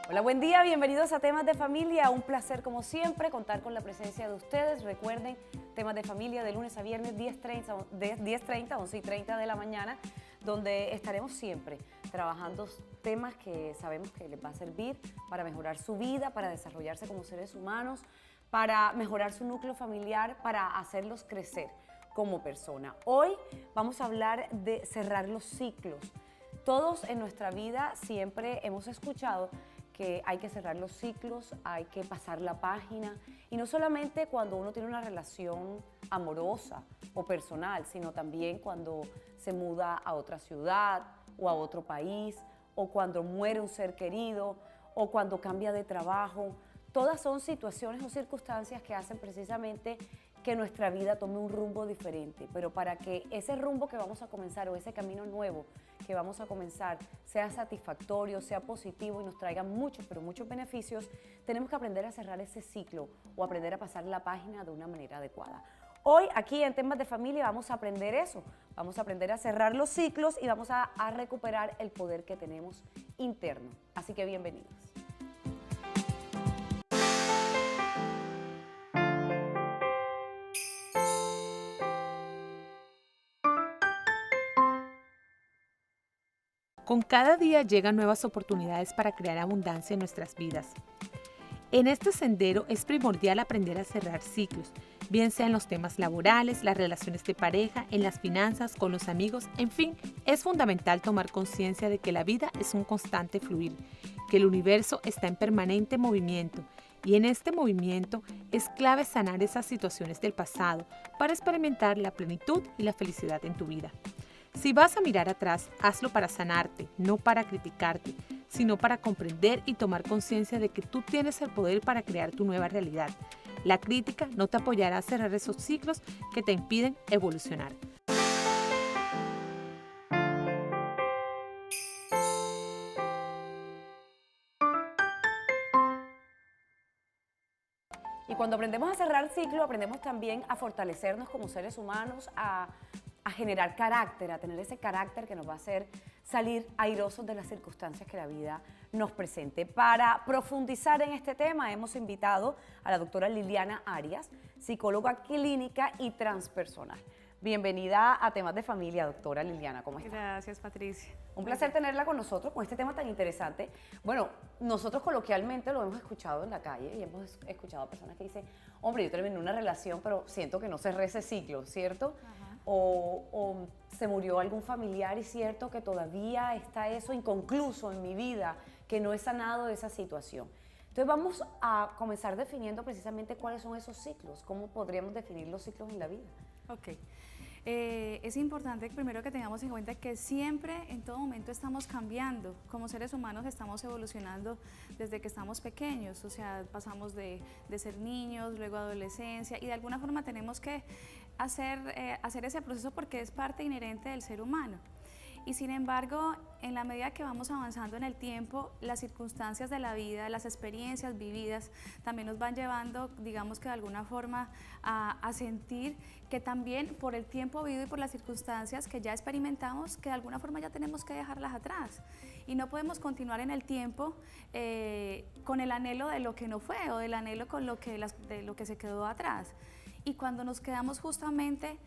Hola, buen día, bienvenidos a Temas de Familia. Un placer, como siempre, contar con la presencia de ustedes. Recuerden, Temas de Familia de lunes a viernes, 10:30, 11:30 de la mañana, donde estaremos siempre trabajando temas que sabemos que les va a servir para mejorar su vida, para desarrollarse como seres humanos, para mejorar su núcleo familiar, para hacerlos crecer como persona. Hoy vamos a hablar de cerrar los ciclos. Todos en nuestra vida siempre hemos escuchado que hay que cerrar los ciclos, hay que pasar la página, y no solamente cuando uno tiene una relación amorosa o personal, sino también cuando se muda a otra ciudad o a otro país, o cuando muere un ser querido, o cuando cambia de trabajo. Todas son situaciones o circunstancias que hacen precisamente que nuestra vida tome un rumbo diferente, pero para que ese rumbo que vamos a comenzar o ese camino nuevo que vamos a comenzar sea satisfactorio, sea positivo y nos traiga muchos, pero muchos beneficios, tenemos que aprender a cerrar ese ciclo o aprender a pasar la página de una manera adecuada. Hoy aquí en Temas de Familia vamos a aprender eso, vamos a aprender a cerrar los ciclos y vamos a recuperar el poder que tenemos interno. Así que bienvenidos. Con cada día llegan nuevas oportunidades para crear abundancia en nuestras vidas. En este sendero es primordial aprender a cerrar ciclos, bien sea en los temas laborales, las relaciones de pareja, en las finanzas, con los amigos, en fin, es fundamental tomar conciencia de que la vida es un constante fluir, que el universo está en permanente movimiento y en este movimiento es clave sanar esas situaciones del pasado para experimentar la plenitud y la felicidad en tu vida. Si vas a mirar atrás, hazlo para sanarte, no para criticarte, sino para comprender y tomar conciencia de que tú tienes el poder para crear tu nueva realidad. La crítica no te apoyará a cerrar esos ciclos que te impiden evolucionar. Y cuando aprendemos a cerrar ciclo, aprendemos también a fortalecernos como seres humanos, a generar carácter, a tener ese carácter que nos va a hacer salir airosos de las circunstancias que la vida nos presente. Para profundizar en este tema hemos invitado a la doctora Liliana Arias, psicóloga clínica y transpersonal. Bienvenida a Temas de Familia, doctora Liliana, ¿cómo está? Gracias, Patricia. Un placer tenerla con nosotros, con este tema tan interesante. Bueno, nosotros coloquialmente lo hemos escuchado en la calle y hemos escuchado a personas que dicen, hombre, yo terminé una relación, pero siento que no cerré ese ciclo, ¿cierto? Ajá. O se murió algún familiar y cierto que todavía está eso inconcluso en mi vida, que no he sanado esa situación. Entonces vamos a comenzar definiendo precisamente cuáles son esos ciclos, cómo podríamos definir los ciclos en la vida. Ok. Es importante primero que tengamos en cuenta que siempre, en todo momento estamos cambiando. Como seres humanos estamos evolucionando desde que estamos pequeños, o sea, pasamos de ser niños, luego adolescencia, y de alguna forma tenemos que hacer ese proceso porque es parte inherente del ser humano. Y sin embargo, en la medida que vamos avanzando en el tiempo, las circunstancias de la vida, las experiencias vividas, también nos van llevando, digamos que de alguna forma, a sentir que también por el tiempo vivido y por las circunstancias que ya experimentamos, que de alguna forma ya tenemos que dejarlas atrás. Y no podemos continuar en el tiempo con el anhelo de lo que no fue o del anhelo de lo que se quedó atrás. Y cuando nos quedamos justamente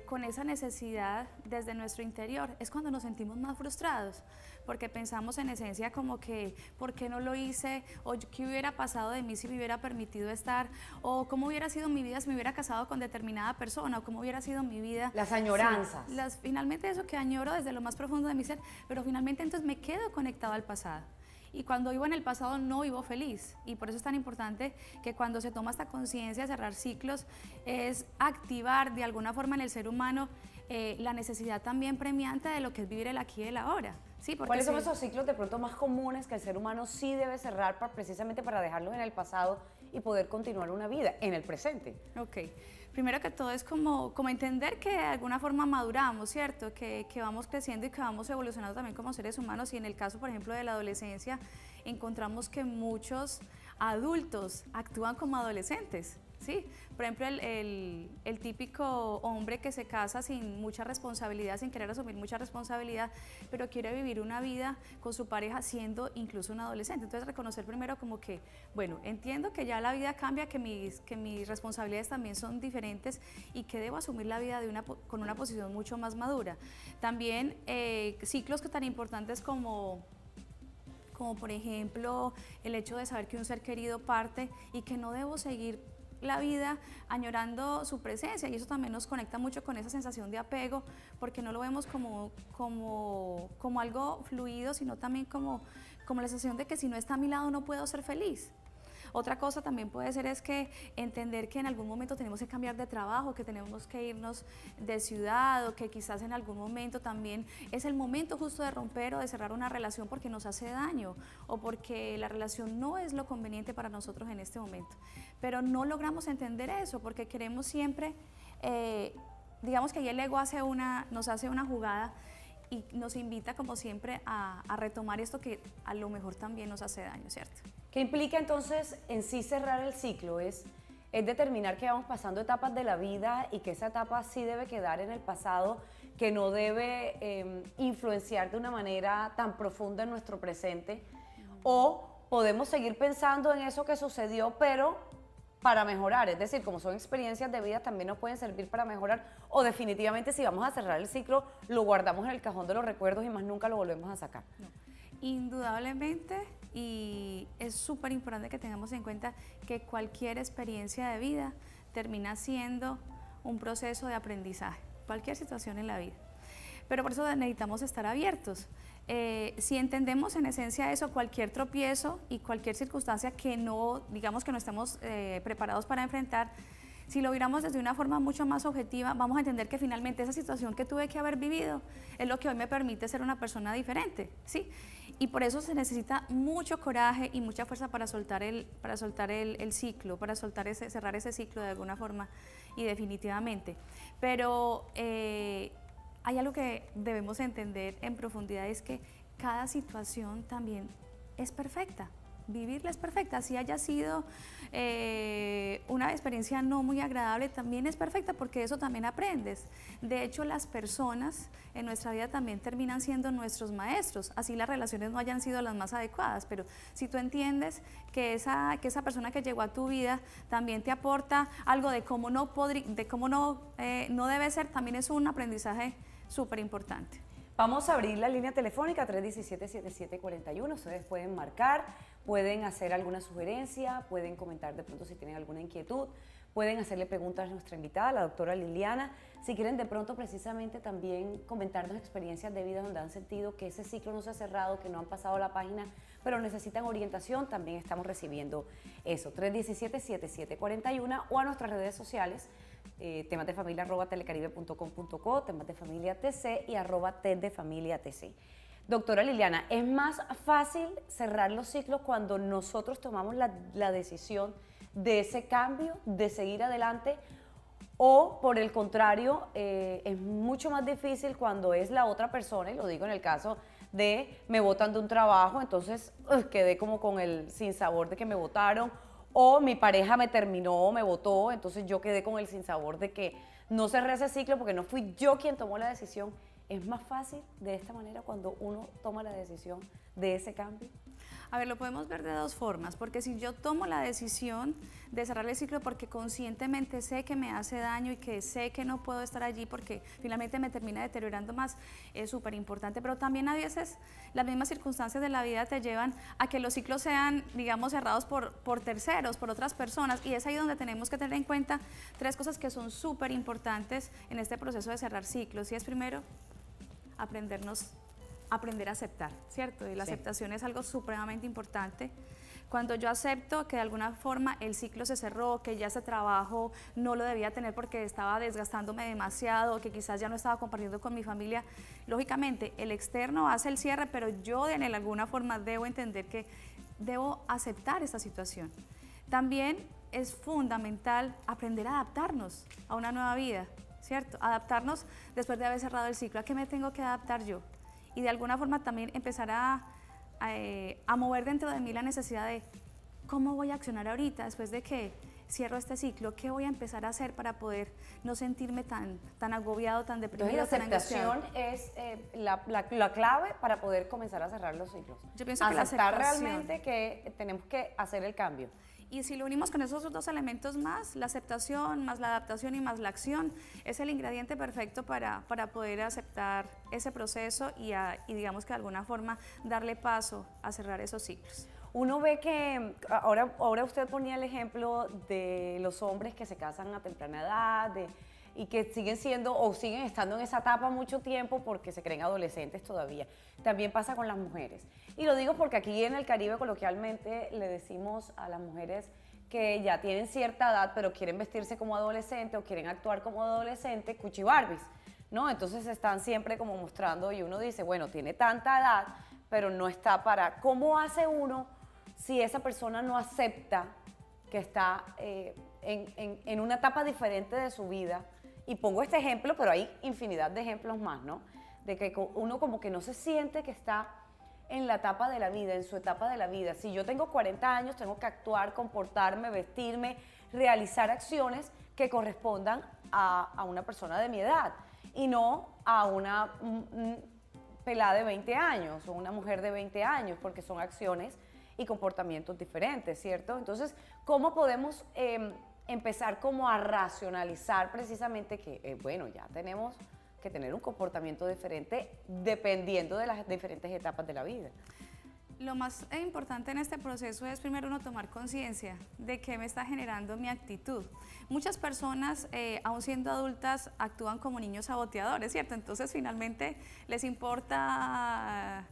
con esa necesidad desde nuestro interior, es cuando nos sentimos más frustrados, porque pensamos en esencia como que, ¿por qué no lo hice? O ¿qué hubiera pasado de mí si me hubiera permitido estar? O ¿cómo hubiera sido mi vida si me hubiera casado con determinada persona? O ¿cómo hubiera sido mi vida? Las añoranzas. Sí, finalmente eso que añoro desde lo más profundo de mi ser, pero finalmente entonces me quedo conectado al pasado. Y cuando vivo en el pasado no vivo feliz, y por eso es tan importante que cuando se toma esta conciencia de cerrar ciclos es activar de alguna forma en el ser humano la necesidad también premiante de lo que es vivir el aquí y el ahora. Sí, ¿cuáles son esos ciclos de pronto más comunes que el ser humano sí debe cerrar precisamente para dejarlos en el pasado y poder continuar una vida en el presente? Ok. Primero que todo es como entender que de alguna forma maduramos, ¿cierto? Que vamos creciendo y que vamos evolucionando también como seres humanos, y en el caso, por ejemplo, de la adolescencia, encontramos que muchos adultos actúan como adolescentes, ¿sí? Por ejemplo, el típico hombre que se casa sin mucha responsabilidad, sin querer asumir mucha responsabilidad, pero quiere vivir una vida con su pareja siendo incluso un adolescente. Entonces, reconocer primero como que, bueno, entiendo que ya la vida cambia, que mis responsabilidades también son diferentes y que debo asumir la vida con una posición mucho más madura. También ciclos que tan importantes como por ejemplo el hecho de saber que un ser querido parte y que no debo seguir la vida añorando su presencia, y eso también nos conecta mucho con esa sensación de apego, porque no lo vemos como algo fluido, sino también como la sensación de que si no está a mi lado no puedo ser feliz. Otra cosa también puede ser es que entender que en algún momento tenemos que cambiar de trabajo, que tenemos que irnos de ciudad, o que quizás en algún momento también es el momento justo de romper o de cerrar una relación porque nos hace daño o porque la relación no es lo conveniente para nosotros en este momento. Pero no logramos entender eso porque queremos siempre, digamos que ahí el ego nos hace una jugada y nos invita como siempre a retomar esto que a lo mejor también nos hace daño, ¿cierto? ¿Qué implica entonces en sí cerrar el ciclo? Es determinar que vamos pasando etapas de la vida y que esa etapa sí debe quedar en el pasado, que no debe influenciar de una manera tan profunda en nuestro presente, o podemos seguir pensando en eso que sucedió, pero para mejorar, es decir, como son experiencias de vida, también nos pueden servir para mejorar, o definitivamente si vamos a cerrar el ciclo, lo guardamos en el cajón de los recuerdos y más nunca lo volvemos a sacar. No. Indudablemente, y es súper importante que tengamos en cuenta que cualquier experiencia de vida termina siendo un proceso de aprendizaje, cualquier situación en la vida. Pero por eso necesitamos estar abiertos. Si entendemos en esencia eso, cualquier tropiezo y cualquier circunstancia que no, digamos que no estemos preparados para enfrentar, si lo miramos desde una forma mucho más objetiva, vamos a entender que finalmente esa situación que tuve que haber vivido es lo que hoy me permite ser una persona diferente, ¿sí? Y por eso se necesita mucho coraje y mucha fuerza para soltar el ciclo, para cerrar ese ciclo de alguna forma y definitivamente. Pero hay algo que debemos entender en profundidad, es que cada situación también es perfecta. Vivirla es perfecta, así haya sido una experiencia no muy agradable, también es perfecta porque de eso también aprendes. De hecho, las personas en nuestra vida también terminan siendo nuestros maestros, así las relaciones no hayan sido las más adecuadas, pero si tú entiendes que esa persona que llegó a tu vida también te aporta algo de cómo no debe ser, también es un aprendizaje súper importante. Vamos a abrir la línea telefónica 317-7741, ustedes pueden marcar, pueden hacer alguna sugerencia, pueden comentar de pronto si tienen alguna inquietud, pueden hacerle preguntas a nuestra invitada, la doctora Liliana, si quieren de pronto precisamente también comentarnos experiencias de vida donde han sentido que ese ciclo no se ha cerrado, que no han pasado la página, pero necesitan orientación, también estamos recibiendo eso, 317-7741 o a nuestras redes sociales, temas de familia @telecaribe.com.co, temas de familia TC y @tedefamiliatc. Doctora Liliana, ¿es más fácil cerrar los ciclos cuando nosotros tomamos la decisión de ese cambio, de seguir adelante, o por el contrario, es mucho más difícil cuando es la otra persona, y lo digo en el caso de me botan de un trabajo, entonces quedé como con el sinsabor de que me botaron, o mi pareja me terminó, me botó, entonces yo quedé con el sinsabor de que no cerré ese ciclo porque no fui yo quien tomó la decisión? ¿Es más fácil de esta manera cuando uno toma la decisión de ese cambio? A ver, lo podemos ver de dos formas, porque si yo tomo la decisión de cerrar el ciclo porque conscientemente sé que me hace daño y que sé que no puedo estar allí porque finalmente me termina deteriorando más, es súper importante, pero también a veces las mismas circunstancias de la vida te llevan a que los ciclos sean, digamos, cerrados por terceros, por otras personas, y es ahí donde tenemos que tener en cuenta tres cosas que son súper importantes en este proceso de cerrar ciclos, y es primero, aprender a aceptar, ¿cierto? Y la aceptación es algo supremamente importante. Cuando yo acepto que de alguna forma el ciclo se cerró, que ya ese trabajo no lo debía tener porque estaba desgastándome demasiado, que quizás ya no estaba compartiendo con mi familia, lógicamente el externo hace el cierre, pero yo de alguna forma debo entender que debo aceptar esta situación. También es fundamental aprender a adaptarnos a una nueva vida, ¿cierto? Adaptarnos después de haber cerrado el ciclo. ¿A qué me tengo que adaptar yo? Y de alguna forma también empezar a mover dentro de mí la necesidad de cómo voy a accionar ahorita, después de que cierro este ciclo, ¿qué voy a empezar a hacer para poder no sentirme tan agobiado, tan deprimido, Entonces, la tan angustiado? aceptación es la clave para poder comenzar a cerrar los ciclos. Yo pienso que la aceptar aceptación. realmente que tenemos que hacer el cambio. Y si lo unimos con esos dos elementos más, la aceptación, más la adaptación y más la acción, es el ingrediente perfecto para poder aceptar ese proceso y digamos que de alguna forma darle paso a cerrar esos ciclos. Uno ve que, ahora usted ponía el ejemplo de los hombres que se casan a temprana edad y que siguen siendo o siguen estando en esa etapa mucho tiempo porque se creen adolescentes todavía. También pasa con las mujeres. Y lo digo porque aquí en el Caribe coloquialmente le decimos a las mujeres que ya tienen cierta edad pero quieren vestirse como adolescente o quieren actuar como adolescente, cuchibarbies, ¿no? Entonces están siempre como mostrando y uno dice, bueno, tiene tanta edad, pero no está para... ¿Cómo hace uno si esa persona no acepta que está en una etapa diferente de su vida? Y pongo este ejemplo, pero hay infinidad de ejemplos más, ¿no? De que uno como que no se siente que está en la etapa de la vida, en su etapa de la vida. Si yo tengo 40 años, tengo que actuar, comportarme, vestirme, realizar acciones que correspondan a una persona de mi edad y no a una pelada de 20 años o una mujer de 20 años, porque son acciones y comportamientos diferentes, ¿cierto? Entonces, ¿cómo podemos empezar como a racionalizar precisamente que, bueno, ya tenemos que tener un comportamiento diferente dependiendo de las diferentes etapas de la vida? Lo más importante en este proceso es primero uno tomar conciencia de qué me está generando mi actitud. Muchas personas, aún siendo adultas, actúan como niños saboteadores, ¿cierto? Entonces finalmente les importa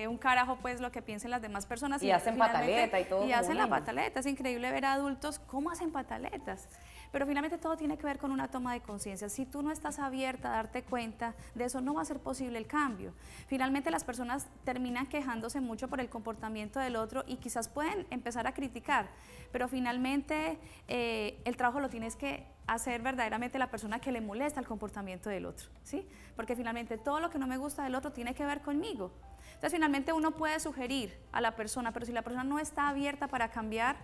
un carajo pues lo que piensen las demás personas. Y hacen pataleta y todo. Y hacen la pataleta, es increíble ver a adultos cómo hacen pataletas. Pero finalmente todo tiene que ver con una toma de conciencia. Si tú no estás abierta a darte cuenta de eso, no va a ser posible el cambio. Finalmente las personas terminan quejándose mucho por el comportamiento del otro y quizás pueden empezar a criticar, pero finalmente el trabajo lo tienes que hacer verdaderamente la persona que le molesta el comportamiento del otro, ¿sí? Porque finalmente todo lo que no me gusta del otro tiene que ver conmigo. Entonces finalmente uno puede sugerir a la persona, pero si la persona no está abierta para cambiar,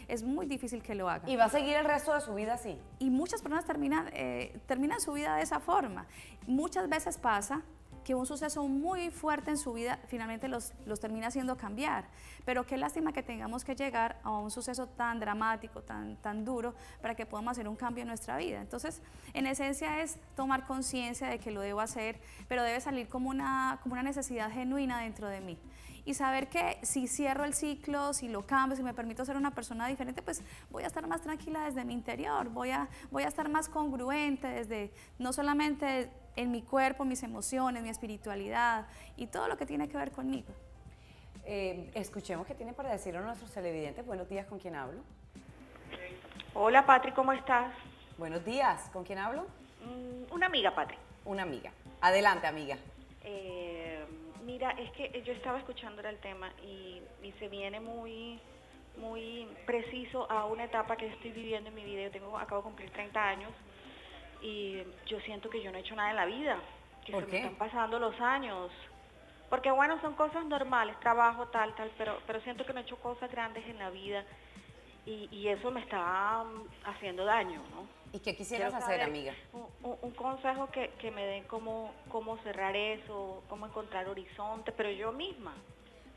es muy difícil que lo haga. Y va a seguir el resto de su vida así. Y muchas personas terminan su vida de esa forma. Muchas veces pasa que un suceso muy fuerte en su vida finalmente los termina haciendo cambiar. Pero qué lástima que tengamos que llegar a un suceso tan dramático, tan duro, para que podamos hacer un cambio en nuestra vida. Entonces, en esencia es tomar conciencia de que lo debo hacer, pero debe salir como una necesidad genuina dentro de mí. Y saber que si cierro el ciclo, si lo cambio, si me permito ser una persona diferente, pues voy a estar más tranquila desde mi interior, voy a estar más congruente desde, no solamente en mi cuerpo, mis emociones, mi espiritualidad y todo lo que tiene que ver conmigo. Escuchemos qué tiene para decir a nuestros televidentes. Buenos días, ¿con quién hablo? Hola Patri, ¿cómo estás? Buenos días, ¿con quién hablo? Una amiga, Patri. Una amiga. Adelante, amiga. Mira, es que yo estaba escuchando el tema y se viene muy preciso a una etapa que estoy viviendo en mi vida. Acabo de cumplir 30 años y yo siento que yo no he hecho nada en la vida, que ¿Por se qué? me están pasando los años. Porque bueno, son cosas normales, trabajo, tal, pero siento que no he hecho cosas grandes en la vida y eso me está haciendo daño, ¿no? ¿Y qué quisieras Quiero hacer, saber amiga? un consejo que me den cómo cerrar eso, cómo encontrar horizonte, pero yo misma.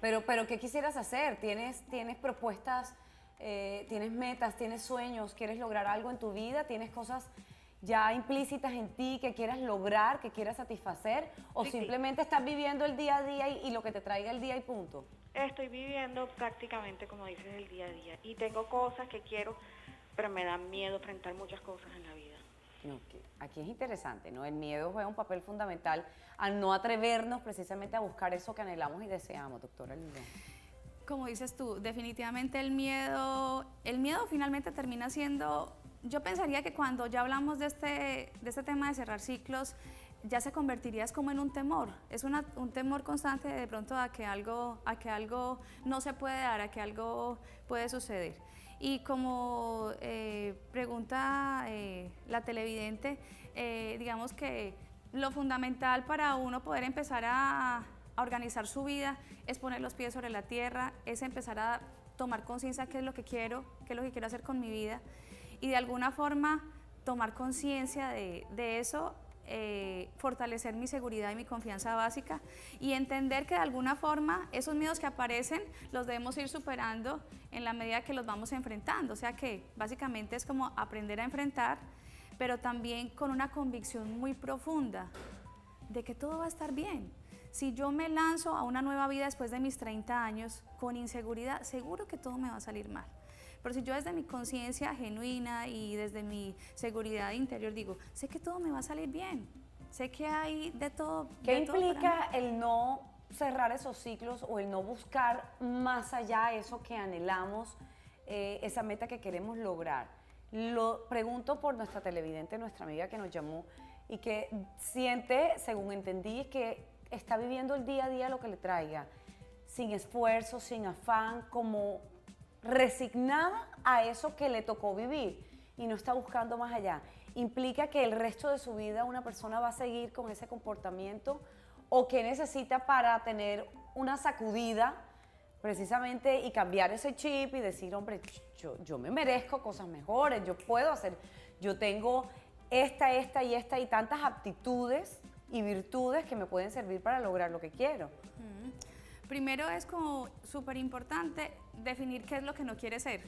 Pero ¿qué quisieras hacer? ¿Tienes propuestas, tienes metas, tienes sueños, quieres lograr algo en tu vida? ¿Tienes cosas ya implícitas en ti que quieras lograr, que quieras satisfacer? ¿O Sí, simplemente estás viviendo el día a día y lo que te traiga el día y punto? Estoy viviendo prácticamente, como dices, el día a día. Y tengo cosas que quiero, pero me da miedo enfrentar muchas cosas en la vida. No, aquí es interesante, ¿no? El miedo juega un papel fundamental al no atrevernos precisamente a buscar eso que anhelamos y deseamos, doctora Lilian. Como dices tú, definitivamente el miedo finalmente termina siendo, yo pensaría que cuando ya hablamos de este tema de cerrar ciclos, ya se convertiría como en un temor, es un temor constante de pronto a que algo no se puede dar, a que algo puede suceder. Y como pregunta la televidente, digamos que lo fundamental para uno poder empezar a organizar su vida es poner los pies sobre la tierra, es empezar a tomar conciencia de qué es lo que quiero, qué es lo que quiero hacer con mi vida y de alguna forma tomar conciencia de eso, fortalecer mi seguridad y mi confianza básica y entender que de alguna forma esos miedos que aparecen los debemos ir superando en la medida que los vamos enfrentando, o sea que básicamente es como aprender a enfrentar, pero también con una convicción muy profunda de que todo va a estar bien. Si yo me lanzo a una nueva vida después de mis 30 años con inseguridad, seguro que todo me va a salir mal. Pero si yo desde mi conciencia genuina y desde mi seguridad interior digo, sé que todo me va a salir bien, sé que hay de todo. ¿Qué de todo implica el no cerrar esos ciclos o el no buscar más allá eso que anhelamos, esa meta que queremos lograr? Lo pregunto por nuestra televidente, nuestra amiga que nos llamó y que siente, según entendí, que está viviendo el día a día lo que le traiga, sin esfuerzo, sin afán, como resignada a eso que le tocó vivir y no está buscando más allá. ¿Implica que el resto de su vida una persona va a seguir con ese comportamiento o qué necesita para tener una sacudida precisamente y cambiar ese chip y decir, hombre, yo me merezco cosas mejores, yo puedo hacer, yo tengo esta y tantas aptitudes y virtudes que me pueden servir para lograr lo que quiero? Primero es como súper importante definir qué es lo que no quiere ser,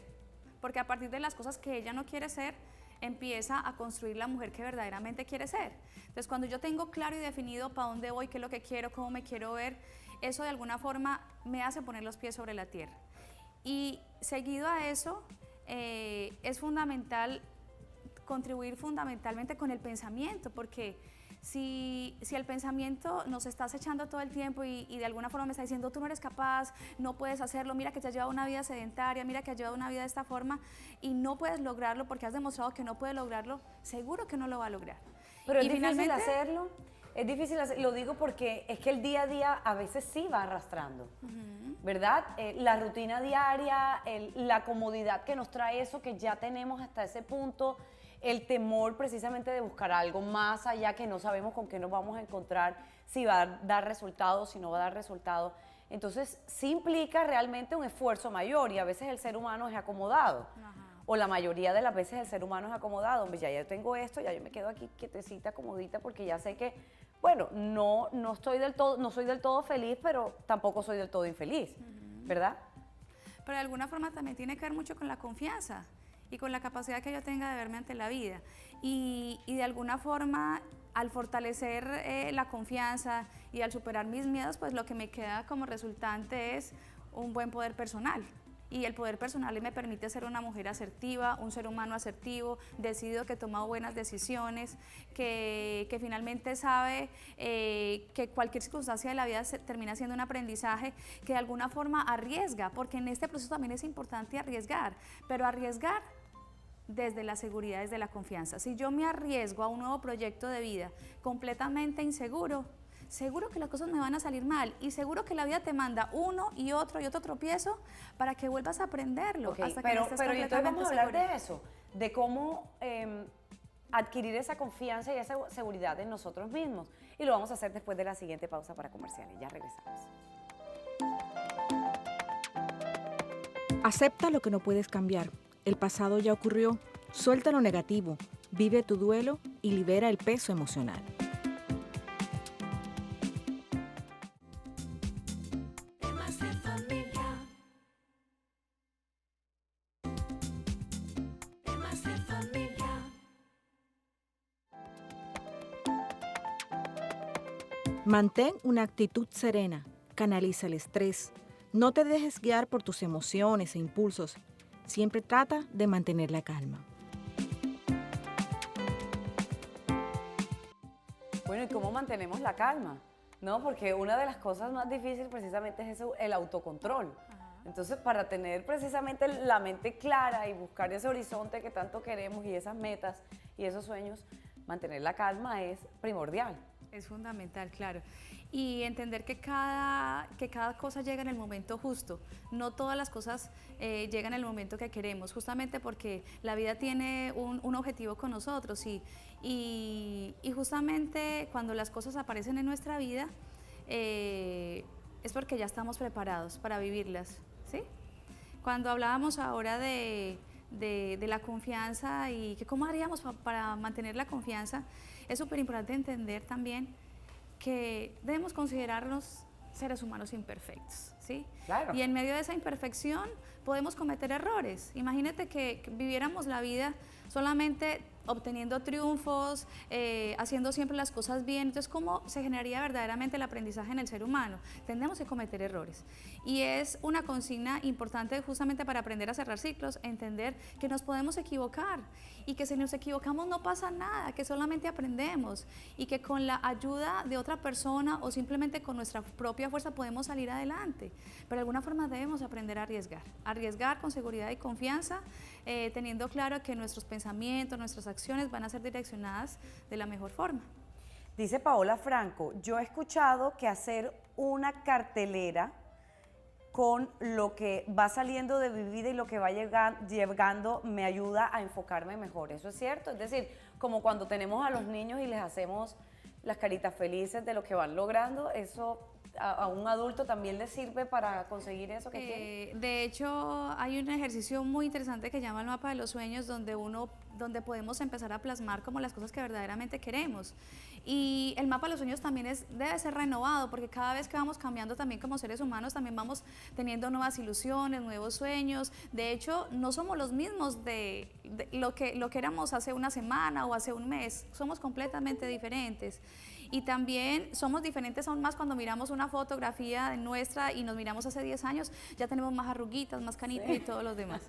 porque a partir de las cosas que ella no quiere ser, empieza a construir la mujer que verdaderamente quiere ser. Entonces, cuando yo tengo claro y definido para dónde voy, qué es lo que quiero, cómo me quiero ver, eso de alguna forma me hace poner los pies sobre la tierra. Y seguido a eso, es fundamental contribuir fundamentalmente con el pensamiento, porque si el pensamiento nos está acechando todo el tiempo y de alguna forma me está diciendo, tú no eres capaz, no puedes hacerlo, mira que te has llevado una vida sedentaria, mira que has llevado una vida de esta forma y no puedes lograrlo porque has demostrado que no puedes lograrlo, seguro que no lo va a lograr. Pero es Y difícil finalmente, hacerlo, es difícil hacerlo, lo digo porque es que el día a día a veces sí va arrastrando, ¿verdad? La rutina diaria, la comodidad que nos trae eso que ya tenemos hasta ese punto, el temor precisamente de buscar algo más allá que no sabemos con qué nos vamos a encontrar, si va a dar resultados, si no va a dar resultados. Entonces, sí implica realmente un esfuerzo mayor y a veces el ser humano es acomodado. O la mayoría de las veces el ser humano es acomodado. Hombre, ya yo tengo esto, ya yo me quedo aquí quietecita, comodita, porque ya sé que, bueno, no soy del todo feliz, pero tampoco soy del todo infeliz, ¿verdad? pero de alguna forma también tiene que ver mucho con la confianza y con la capacidad que yo tenga de verme ante la vida. Y de alguna forma, al fortalecer la confianza y al superar mis miedos, pues lo que me queda como resultante es un buen poder personal. Y el poder personal me permite ser una mujer asertiva, un ser humano asertivo, decidido, que toma buenas decisiones, que finalmente sabe que cualquier circunstancia de la vida termina siendo un aprendizaje, que de alguna forma arriesga, porque en este proceso también es importante arriesgar, pero arriesgar desde la seguridad, desde la confianza. Si yo me arriesgo a un nuevo proyecto de vida completamente inseguro, seguro que las cosas me van a salir mal y seguro que la vida te manda uno y otro tropiezo para que vuelvas a aprenderlo. Okay, hasta pero que entonces vamos a hablar de eso, de cómo adquirir esa confianza y esa seguridad en nosotros mismos. Y lo vamos a hacer después de la siguiente pausa para comerciales. Ya regresamos. Acepta lo que no puedes cambiar. El pasado ya ocurrió. Suelta lo negativo, vive tu duelo y libera el peso emocional. Mantén una actitud serena, canaliza el estrés, no te dejes guiar por tus emociones e impulsos, siempre trata de mantener la calma. Bueno, ¿y cómo mantenemos la calma? ¿No? Porque una de las cosas más difíciles precisamente es eso, el autocontrol. Entonces, para tener precisamente la mente clara y buscar ese horizonte que tanto queremos y esas metas y esos sueños, mantener la calma es primordial. Es fundamental, claro. Y entender que cada cosa llega en el momento justo. No todas las cosas llegan en el momento que queremos, justamente porque la vida tiene un objetivo con nosotros y justamente cuando las cosas aparecen en nuestra vida es porque ya estamos preparados para vivirlas, ¿sí? Cuando hablábamos ahora de la confianza y que cómo haríamos para mantener la confianza, es súper importante entender también que debemos considerarnos seres humanos imperfectos, ¿sí? Claro. Y en medio de esa imperfección podemos cometer errores. Imagínate que viviéramos la vida solamente obteniendo triunfos, haciendo siempre las cosas bien. Entonces, ¿cómo se generaría verdaderamente el aprendizaje en el ser humano? Tendremos que cometer errores. Y es una consigna importante justamente para aprender a cerrar ciclos, entender que nos podemos equivocar y que si nos equivocamos no pasa nada, que solamente aprendemos y que con la ayuda de otra persona o simplemente con nuestra propia fuerza podemos salir adelante. Pero de alguna forma debemos aprender a arriesgar con seguridad y confianza, teniendo claro que nuestros pensamientos, nuestras acciones van a ser direccionadas de la mejor forma. Dice Paola Franco, yo he escuchado que hacer una cartelera con lo que va saliendo de mi vida y lo que va llegando me ayuda a enfocarme mejor. ¿Eso es cierto? Es decir, como cuando tenemos a los niños y les hacemos las caritas felices de lo que van logrando, eso a un adulto también le sirve para conseguir eso que quiere. De hecho, hay un ejercicio muy interesante que se llama el mapa de los sueños, donde podemos empezar a plasmar como las cosas que verdaderamente queremos. Y el mapa de los sueños también debe ser renovado, porque cada vez que vamos cambiando también como seres humanos, también vamos teniendo nuevas ilusiones, nuevos sueños. De hecho, no somos los mismos de lo que éramos hace una semana o hace un mes, somos completamente diferentes. Y también somos diferentes aún más cuando miramos una fotografía nuestra y nos miramos hace 10 años, ya tenemos más arruguitas, más canitas y todos los demás.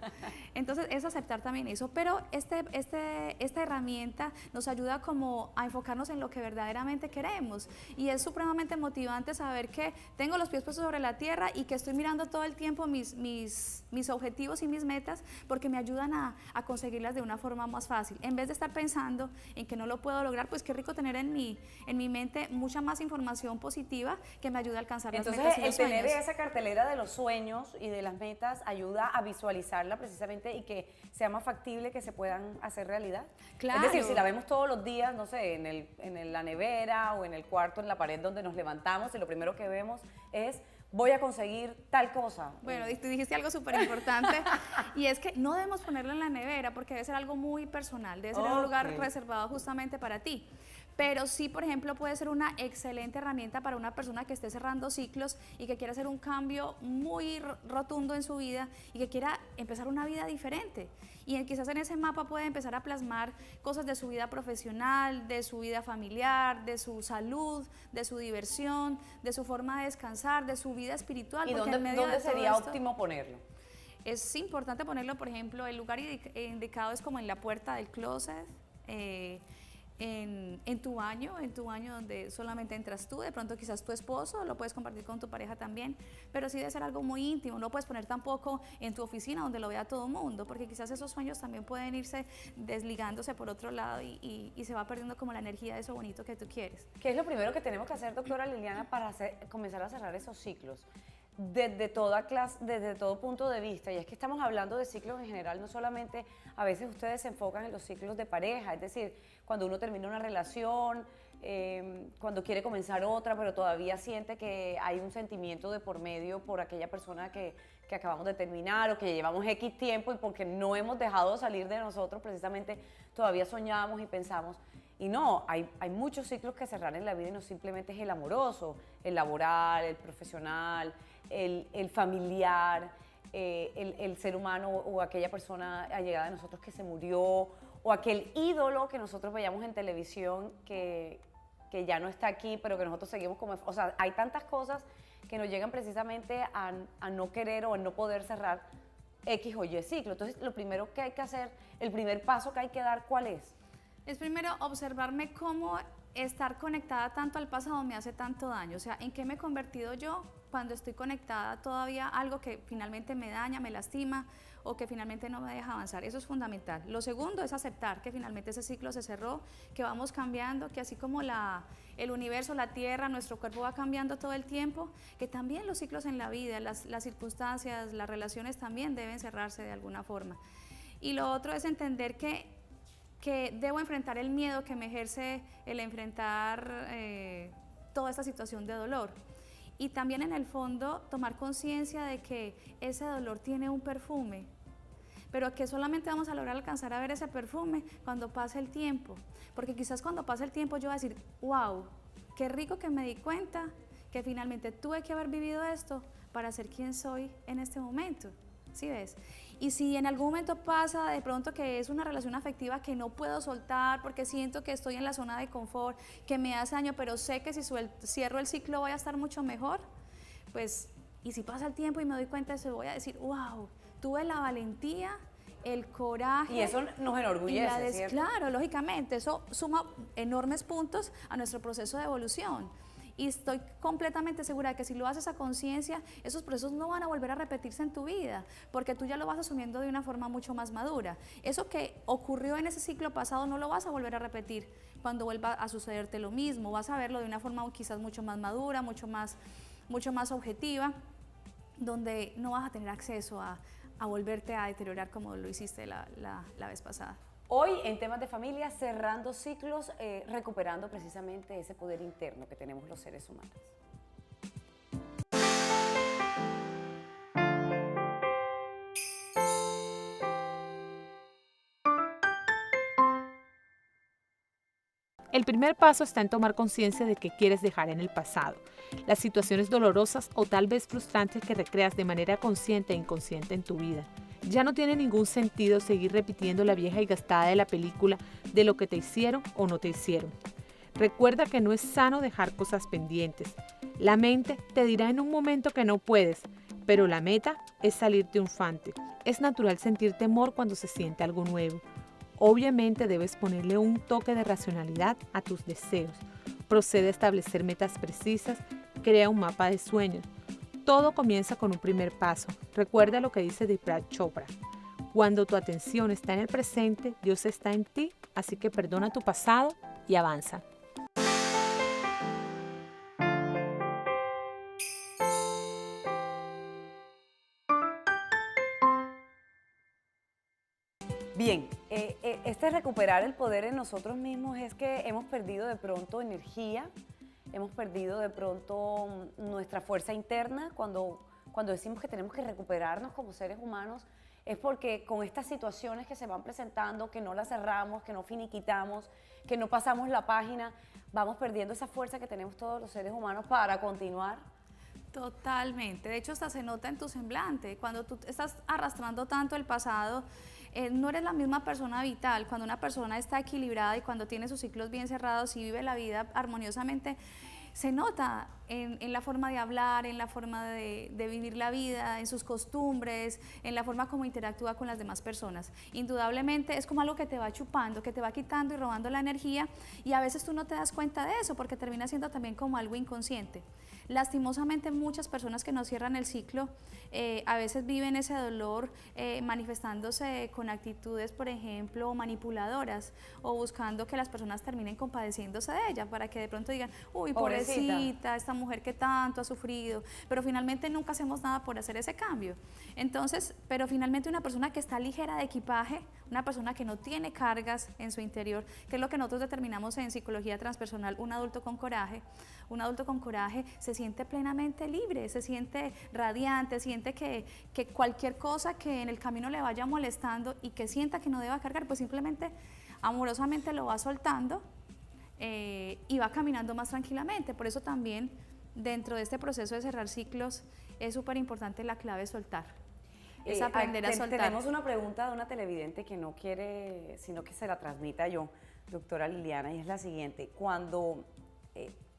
Entonces es aceptar también eso, pero esta herramienta nos ayuda como a enfocarnos en lo que verdaderamente queremos y es supremamente motivante saber que tengo los pies puestos sobre la tierra y que estoy mirando todo el tiempo mis objetivos y mis metas porque me ayudan a conseguirlas de una forma más fácil. En vez de estar pensando en que no lo puedo lograr, pues qué rico tener en mi mente mucha más información positiva que me ayude a alcanzar las metas y los sueños. Entonces, el tener esa cartelera de los sueños y de las metas ayuda a visualizarla precisamente y que sea más factible que se puedan hacer realidad. Claro. Es decir, si la vemos todos los días, no sé, en la nevera o en el cuarto, en la pared donde nos levantamos y lo primero que vemos es voy a conseguir tal cosa. Bueno, tú dijiste algo súper importante y es que no debemos ponerlo en la nevera porque debe ser algo muy personal, debe ser un lugar reservado justamente para ti. Pero sí, por ejemplo, puede ser una excelente herramienta para una persona que esté cerrando ciclos y que quiera hacer un cambio muy rotundo en su vida y que quiera empezar una vida diferente. Y quizás en ese mapa puede empezar a plasmar cosas de su vida profesional, de su vida familiar, de su salud, de su diversión, de su forma de descansar, de su vida espiritual. ¿Y dónde sería óptimo ponerlo? Es importante ponerlo, por ejemplo, el lugar indicado es como en la puerta del closet, en tu baño donde solamente entras tú, de pronto quizás tu esposo, lo puedes compartir con tu pareja también, pero sí debe ser algo muy íntimo, no lo puedes poner tampoco en tu oficina donde lo vea todo el mundo, porque quizás esos sueños también pueden irse desligándose por otro lado y se va perdiendo como la energía de eso bonito que tú quieres. ¿Qué es lo primero que tenemos que hacer, doctora Liliana, para comenzar a cerrar esos ciclos? Desde toda clase, desde todo punto de vista, y es que estamos hablando de ciclos en general, no solamente a veces ustedes se enfocan en los ciclos de pareja, es decir, cuando uno termina una relación, cuando quiere comenzar otra, pero todavía siente que hay un sentimiento de por medio por aquella persona que acabamos de terminar o que llevamos X tiempo y porque no hemos dejado salir de nosotros, precisamente todavía soñamos y pensamos. Y no, hay muchos ciclos que cerrar en la vida y no simplemente es el amoroso, el laboral, el profesional, el familiar, el ser humano o aquella persona allegada de nosotros que se murió o aquel ídolo que nosotros veíamos en televisión que ya no está aquí, pero que nosotros seguimos como... O sea, hay tantas cosas que nos llegan precisamente a no querer o a no poder cerrar X o Y ciclo. Entonces, lo primero que hay que hacer, el primer paso que hay que dar, ¿cuál es? Es primero observarme cómo estar conectada tanto al pasado me hace tanto daño, o sea, ¿en qué me he convertido yo cuando estoy conectada todavía a algo que finalmente me daña, me lastima o que finalmente no me deja avanzar? Eso es fundamental. Lo segundo es aceptar que finalmente ese ciclo se cerró, que vamos cambiando, que así como el universo, la tierra, nuestro cuerpo va cambiando todo el tiempo, que también los ciclos en la vida, las circunstancias, las relaciones también deben cerrarse de alguna forma. Y lo otro es entender que debo enfrentar el miedo que me ejerce el enfrentar toda esta situación de dolor y también en el fondo tomar conciencia de que ese dolor tiene un perfume, pero que solamente vamos a lograr alcanzar a ver ese perfume cuando pase el tiempo, porque quizás cuando pase el tiempo yo voy a decir, wow, qué rico que me di cuenta que finalmente tuve que haber vivido esto para ser quien soy en este momento, ¿sí ves? Y si en algún momento pasa de pronto que es una relación afectiva que no puedo soltar porque siento que estoy en la zona de confort, que me hace daño, pero sé que si cierro el ciclo voy a estar mucho mejor, pues, y si pasa el tiempo y me doy cuenta de eso, voy a decir, wow, tuve la valentía, el coraje. Y eso nos enorgullece, ¿cierto? Claro, lógicamente, eso suma enormes puntos a nuestro proceso de evolución. Y estoy completamente segura de que si lo haces a conciencia, esos procesos no van a volver a repetirse en tu vida, porque tú ya lo vas asumiendo de una forma mucho más madura. Eso que ocurrió en ese ciclo pasado no lo vas a volver a repetir cuando vuelva a sucederte lo mismo. Vas a verlo de una forma quizás mucho más madura, mucho más objetiva, donde no vas a tener acceso a volverte a deteriorar como lo hiciste la vez pasada. Hoy en temas de familia, cerrando ciclos, recuperando precisamente ese poder interno que tenemos los seres humanos. El primer paso está en tomar conciencia de que quieres dejar en el pasado, las situaciones dolorosas o tal vez frustrantes que recreas de manera consciente e inconsciente en tu vida. Ya no tiene ningún sentido seguir repitiendo la vieja y gastada de la película de lo que te hicieron o no te hicieron. Recuerda que no es sano dejar cosas pendientes. La mente te dirá en un momento que no puedes, pero la meta es salir triunfante. Es natural sentir temor cuando se siente algo nuevo. Obviamente debes ponerle un toque de racionalidad a tus deseos. Procede a establecer metas precisas, crea un mapa de sueños. Todo comienza con un primer paso. Recuerda lo que dice Deepak Chopra. Cuando tu atención está en el presente, Dios está en ti, así que perdona tu pasado y avanza. Bien, este recuperar el poder en nosotros mismos es que hemos perdido de pronto energía, hemos perdido de pronto nuestra fuerza interna. Cuando decimos que tenemos que recuperarnos como seres humanos, es porque con estas situaciones que se van presentando, que no las cerramos, que no finiquitamos, que no pasamos la página, vamos perdiendo esa fuerza que tenemos todos los seres humanos para continuar. Totalmente, de hecho hasta se nota en tu semblante, cuando tú estás arrastrando tanto el pasado, no eres la misma persona vital. Cuando una persona está equilibrada y cuando tiene sus ciclos bien cerrados y vive la vida armoniosamente, se nota en la forma de hablar, en la forma de vivir la vida, en sus costumbres, en la forma como interactúa con las demás personas. Indudablemente es como algo que te va chupando, que te va quitando y robando la energía, y a veces tú no te das cuenta de eso porque termina siendo también como algo inconsciente. Lastimosamente muchas personas que no cierran el ciclo a veces viven ese dolor manifestándose con actitudes, por ejemplo, manipuladoras, o buscando que las personas terminen compadeciéndose de ella para que de pronto digan, uy, pobrecita, esta mujer que tanto ha sufrido, pero finalmente nunca hacemos nada por hacer ese cambio. Entonces, pero finalmente una persona que está ligera de equipaje, una persona que no tiene cargas en su interior, que es lo que nosotros determinamos en psicología transpersonal, un adulto con coraje se siente plenamente libre, se siente radiante, siente que cualquier cosa que en el camino le vaya molestando y que sienta que no deba cargar, pues simplemente amorosamente lo va soltando y va caminando más tranquilamente. Por eso también dentro de este proceso de cerrar ciclos es súper importante la clave soltar. Es aprender a soltar. Tenemos una pregunta de una televidente que no quiere, sino que se la transmita yo, doctora Liliana, y es la siguiente. Cuando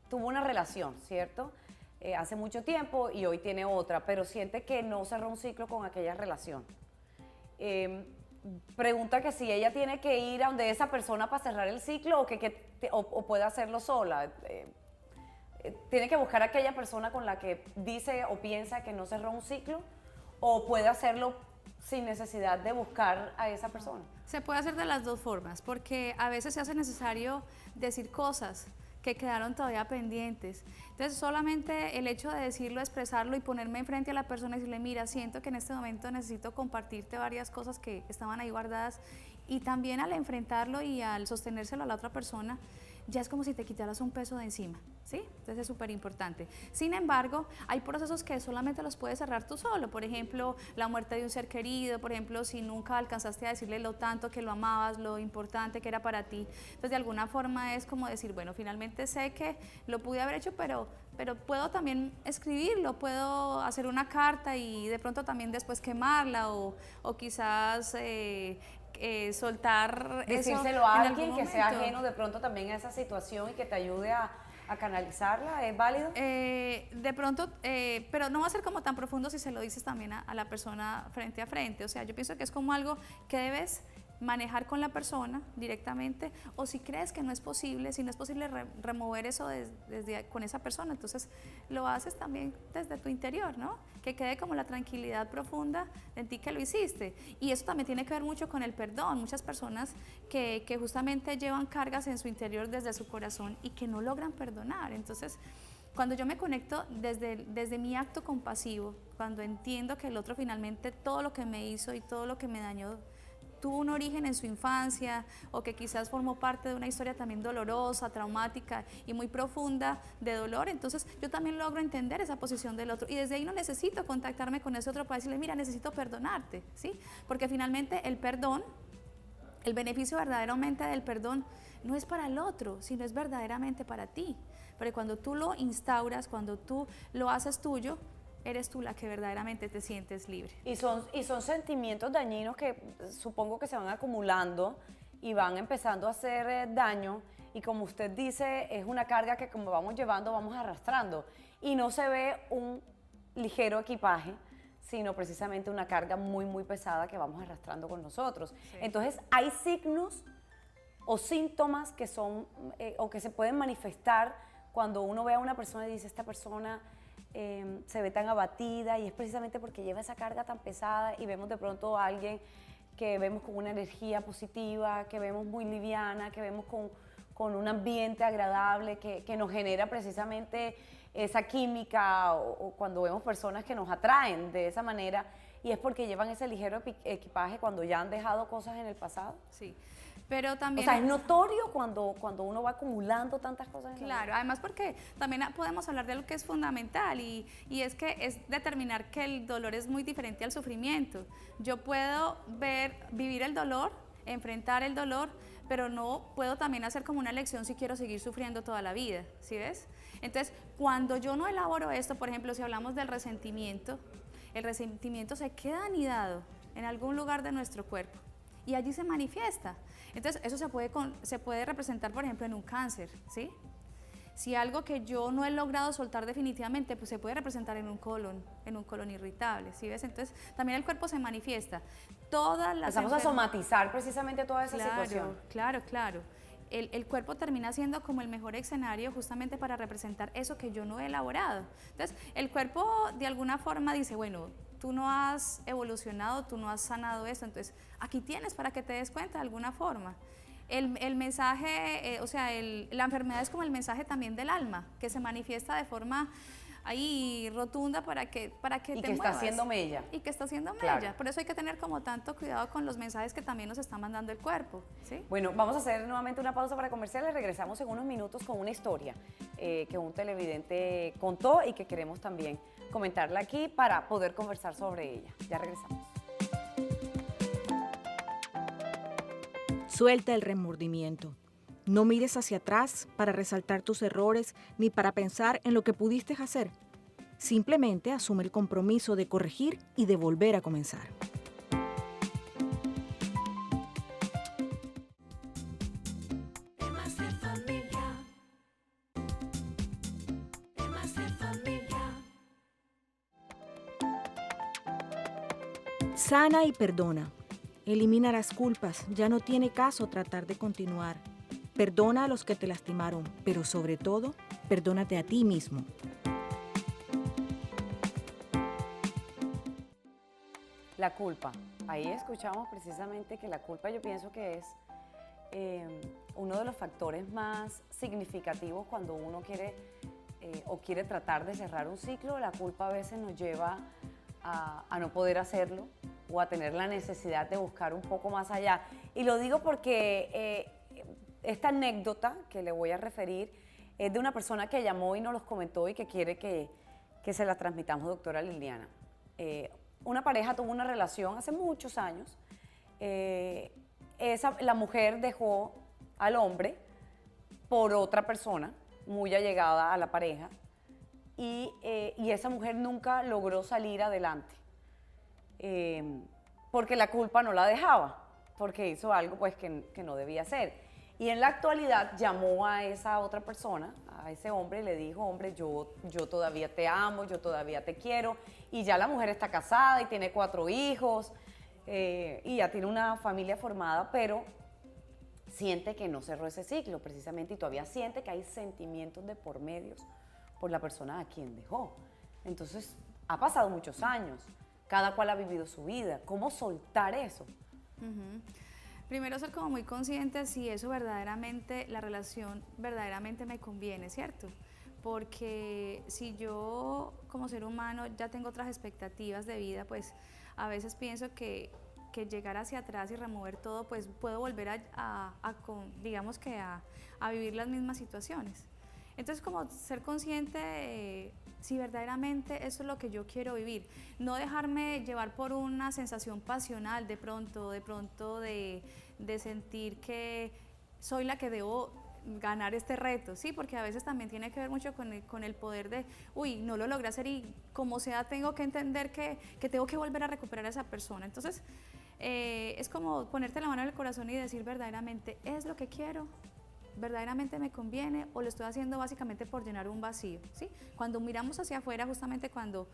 tuvo una relación, ¿cierto? Hace mucho tiempo y hoy tiene otra, pero siente que no cerró un ciclo con aquella relación. Pregunta que si ella tiene que ir a donde esa persona para cerrar el ciclo o puede hacerlo sola. Tiene que buscar a aquella persona con la que dice o piensa que no cerró un ciclo, o puede hacerlo sin necesidad de buscar a esa persona. Se puede hacer de las dos formas, porque a veces se hace necesario decir cosas que quedaron todavía pendientes. Entonces solamente el hecho de decirlo, expresarlo y ponerme enfrente a la persona y decirle, mira, siento que en este momento necesito compartirte varias cosas que estaban ahí guardadas, y también al enfrentarlo y al sostenérselo a la otra persona, ya es como si te quitaras un peso de encima, ¿sí? Entonces es súper importante. Sin embargo, hay procesos que solamente los puedes cerrar tú solo, por ejemplo, la muerte de un ser querido, por ejemplo, si nunca alcanzaste a decirle lo tanto que lo amabas, lo importante que era para ti. Entonces, de alguna forma es como decir, bueno, finalmente sé que lo pude haber hecho, pero puedo también escribirlo, puedo hacer una carta y de pronto también después quemarla o quizás soltar Decírselo eso a en alguien algún que sea momento. ajeno de pronto también a esa situación y que te ayude a canalizarla, ¿es válido? De pronto, pero no va a ser como tan profundo si se lo dices también a la persona frente a frente. O sea, yo pienso que es como algo que debes manejar con la persona directamente, o si crees que no es posible, si no es posible remover eso con esa persona, entonces lo haces también desde tu interior, ¿no? Que quede como la tranquilidad profunda en ti que lo hiciste. Y eso también tiene que ver mucho con el perdón. Muchas personas que justamente llevan cargas en su interior desde su corazón y que no logran perdonar. Entonces, cuando yo me conecto desde mi acto compasivo, cuando entiendo que el otro finalmente todo lo que me hizo y todo lo que me dañó tuvo un origen en su infancia o que quizás formó parte de una historia también dolorosa, traumática y muy profunda de dolor, entonces yo también logro entender esa posición del otro y desde ahí no necesito contactarme con ese otro para decirle, mira, necesito perdonarte, ¿sí? Porque finalmente el perdón, el beneficio verdaderamente del perdón no es para el otro, sino es verdaderamente para ti. Porque cuando tú lo instauras, cuando tú lo haces tuyo, eres tú la que verdaderamente te sientes libre. Y son sentimientos dañinos que supongo que se van acumulando y van empezando a hacer daño. Y como usted dice, es una carga que como vamos llevando, vamos arrastrando. Y no se ve un ligero equipaje, sino precisamente una carga muy, muy pesada que vamos arrastrando con nosotros. Sí. Entonces, hay signos o síntomas que son, o que se pueden manifestar cuando uno ve a una persona y dice, esta persona se ve tan abatida, y es precisamente porque lleva esa carga tan pesada, y vemos de pronto a alguien que vemos con una energía positiva, que vemos muy liviana, que vemos con un ambiente agradable, que nos genera precisamente esa química, o cuando vemos personas que nos atraen de esa manera, y es porque llevan ese ligero equipaje cuando ya han dejado cosas en el pasado. Sí. Pero también, o sea, es notorio cuando uno va acumulando tantas cosas. Claro, además porque también podemos hablar de algo que es fundamental y es que es determinar que el dolor es muy diferente al sufrimiento. Yo puedo vivir el dolor, enfrentar el dolor, pero no puedo también hacer como una elección si quiero seguir sufriendo toda la vida, ¿sí ves? Entonces, cuando yo no elaboro esto, por ejemplo, si hablamos del resentimiento, el resentimiento se queda anidado en algún lugar de nuestro cuerpo y allí se manifiesta. Entonces, eso se puede representar, por ejemplo, en un cáncer, ¿sí? Si algo que yo no he logrado soltar definitivamente, pues se puede representar en un colon irritable, ¿sí ves? Entonces, también el cuerpo se manifiesta. Empezamos a somatizar precisamente toda esa situación. Claro. El cuerpo termina siendo como el mejor escenario justamente para representar eso que yo no he elaborado. Entonces, el cuerpo de alguna forma dice, bueno, tú no has evolucionado, tú no has sanado esto, entonces aquí tienes para que te des cuenta de alguna forma. El mensaje, la enfermedad es como el mensaje también del alma, que se manifiesta de forma ahí rotunda para que te muevas. Y que está haciendo mella. Y que está haciendo claro. mella. Por eso hay que tener como tanto cuidado con los mensajes que también nos está mandando el cuerpo, ¿sí? Bueno, vamos a hacer nuevamente una pausa para comerciales. Regresamos en unos minutos con una historia que un televidente contó y que queremos también comentarla aquí para poder conversar sobre ella. Ya regresamos. Suelta el remordimiento. No mires hacia atrás para resaltar tus errores ni para pensar en lo que pudiste hacer. Simplemente asume el compromiso de corregir y de volver a comenzar. Temas de familia. Temas de familia. Sana y perdona. Elimina las culpas. Ya no tiene caso tratar de continuar. Perdona a los que te lastimaron, pero sobre todo, perdónate a ti mismo. La culpa. Ahí escuchamos precisamente que la culpa, yo pienso que es uno de los factores más significativos cuando uno quiere o quiere tratar de cerrar un ciclo. La culpa a veces nos lleva a no poder hacerlo o a tener la necesidad de buscar un poco más allá. Y lo digo porque esta anécdota que le voy a referir es de una persona que llamó y nos los comentó y que quiere que se la transmitamos, doctora Liliana. Una pareja tuvo una relación hace muchos años. La mujer dejó al hombre por otra persona muy allegada a la pareja y esa mujer nunca logró salir adelante porque la culpa no la dejaba, porque hizo algo pues que no debía hacer. Y en la actualidad llamó a esa otra persona, a ese hombre, y le dijo, hombre, yo todavía te amo, yo todavía te quiero. Y ya la mujer está casada y tiene 4 hijos y ya tiene una familia formada, pero siente que no cerró ese ciclo precisamente y todavía siente que hay sentimientos de por medios por la persona a quien dejó. Entonces, ha pasado muchos años, cada cual ha vivido su vida. ¿Cómo soltar eso? Primero ser como muy consciente si eso verdaderamente, la relación verdaderamente me conviene, ¿cierto? Porque si yo como ser humano ya tengo otras expectativas de vida, pues a veces pienso que llegar hacia atrás y remover todo, pues puedo volver digamos que a vivir las mismas situaciones. Entonces, como ser consciente si verdaderamente eso es lo que yo quiero vivir, no dejarme llevar por una sensación pasional de pronto de sentir que soy la que debo ganar este reto, ¿sí? Porque a veces también tiene que ver mucho con el poder de, uy, no lo logré hacer y como sea tengo que entender que tengo que volver a recuperar a esa persona. Entonces, es como ponerte la mano en el corazón y decir verdaderamente, ¿es lo que quiero? ¿Verdaderamente me conviene o lo estoy haciendo básicamente por llenar un vacío? ¿Sí? Cuando miramos hacia afuera, justamente cuando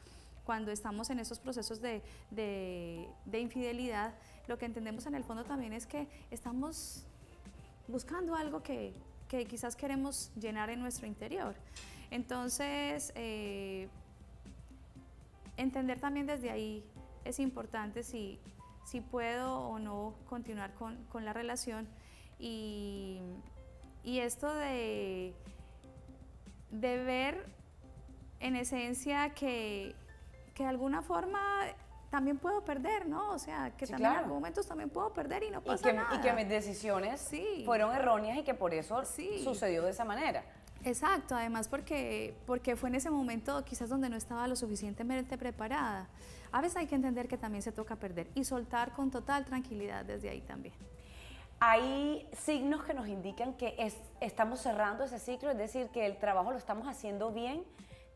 estamos en esos procesos de infidelidad, lo que entendemos en el fondo también es que estamos buscando algo que quizás queremos llenar en nuestro interior. Entonces, entender también desde ahí es importante si puedo o no continuar con la relación y esto de ver en esencia que de alguna forma también puedo perder, ¿no? O sea, que sí, también claro. en algún momento también puedo perder y no pasa nada. Y que mis decisiones sí. fueron erróneas y que por eso sí. sucedió de esa manera. Exacto, además porque fue en ese momento quizás donde no estaba lo suficientemente preparada. A veces hay que entender que también se toca perder y soltar con total tranquilidad desde ahí también. Hay signos que nos indican que estamos cerrando ese ciclo, es decir, que el trabajo lo estamos haciendo bien,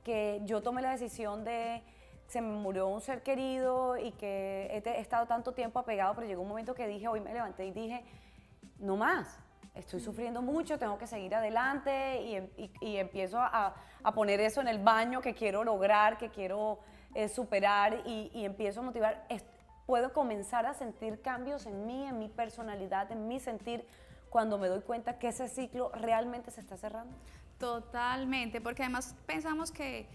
que yo tomé la decisión de, se me murió un ser querido y que he estado tanto tiempo apegado, pero llegó un momento que dije, hoy me levanté y dije, no más, estoy sufriendo mucho, tengo que seguir adelante y empiezo a poner eso en el baño que quiero lograr, que quiero superar y empiezo a motivar. Puedo comenzar a sentir cambios en mi personalidad, en mi sentir, cuando me doy cuenta que ese ciclo realmente se está cerrando. Totalmente, porque además pensamos que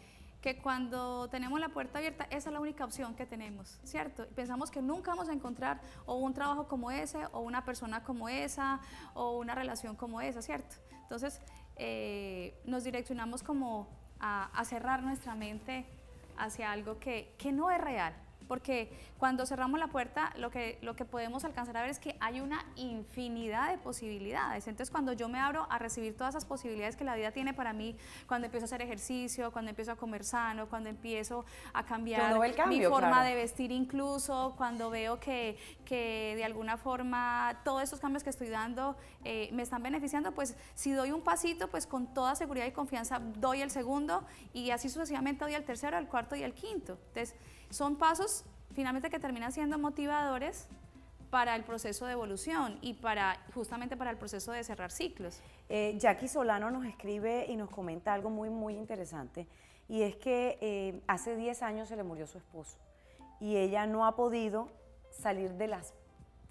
cuando tenemos la puerta abierta, esa es la única opción que tenemos, ¿cierto? Pensamos que nunca vamos a encontrar o un trabajo como ese, o una persona como esa, o una relación como esa, ¿cierto? Entonces, nos direccionamos como a cerrar nuestra mente hacia algo que no es real. Porque cuando cerramos la puerta, lo que podemos alcanzar a ver es que hay una infinidad de posibilidades. Entonces, cuando yo me abro a recibir todas esas posibilidades que la vida tiene para mí, cuando empiezo a hacer ejercicio, cuando empiezo a comer sano, cuando empiezo a cambiar mi forma de vestir incluso, cuando veo que de alguna forma todos estos cambios que estoy dando me están beneficiando, pues si doy un pasito, pues con toda seguridad y confianza doy el segundo y así sucesivamente doy el tercero, el cuarto y el quinto. Entonces, son pasos finalmente que terminan siendo motivadores para el proceso de evolución y justamente para el proceso de cerrar ciclos. Jackie Solano nos escribe y nos comenta algo muy, muy interesante, y es que hace 10 años se le murió su esposo y ella no ha podido salir de las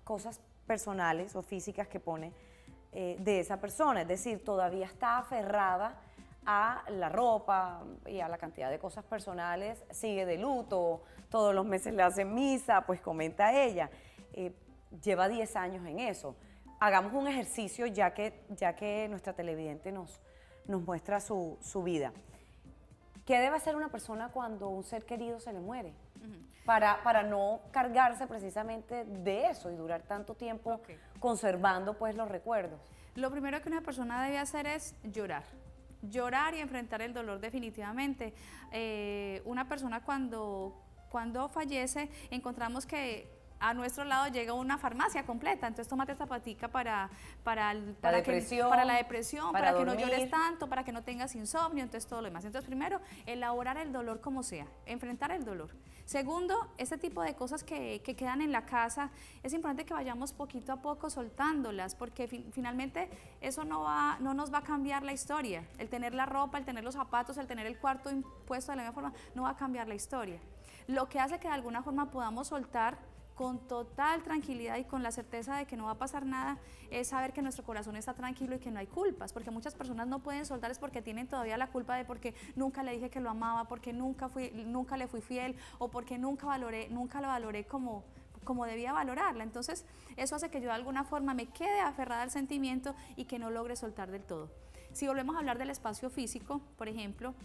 cosas personales o físicas que pone de esa persona, es decir, todavía está aferrada a la ropa y a la cantidad de cosas personales, sigue de luto, todos los meses le hacen misa, pues comenta ella, lleva 10 años en eso. Hagamos un ejercicio ya que nuestra televidente nos muestra su vida. ¿Qué debe hacer una persona cuando un ser querido se le muere? para no cargarse precisamente de eso y durar tanto tiempo Ok. conservando pues los recuerdos? Lo primero que una persona debe hacer es llorar. Llorar y enfrentar el dolor definitivamente. Una persona cuando fallece, encontramos que a nuestro lado llega una farmacia completa, entonces tómate esta patica para la depresión, para que no dormir. llores tanto, para que no tengas insomnio, entonces todo lo demás. Entonces primero, elaborar el dolor como sea, enfrentar el dolor. Segundo, este tipo de cosas que quedan en la casa, es importante que vayamos poquito a poco soltándolas, porque finalmente eso no nos va a cambiar la historia. El tener la ropa, el tener los zapatos, el tener el cuarto impuesto de la misma forma, no va a cambiar la historia. Lo que hace que de alguna forma podamos soltar con total tranquilidad y con la certeza de que no va a pasar nada, es saber que nuestro corazón está tranquilo y que no hay culpas, porque muchas personas no pueden soltar es porque tienen todavía la culpa de porque nunca le dije que lo amaba, porque nunca le fui fiel o porque nunca lo valoré como debía valorarla. Entonces eso hace que yo de alguna forma me quede aferrada al sentimiento y que no logre soltar del todo. Si volvemos a hablar del espacio físico, por ejemplo,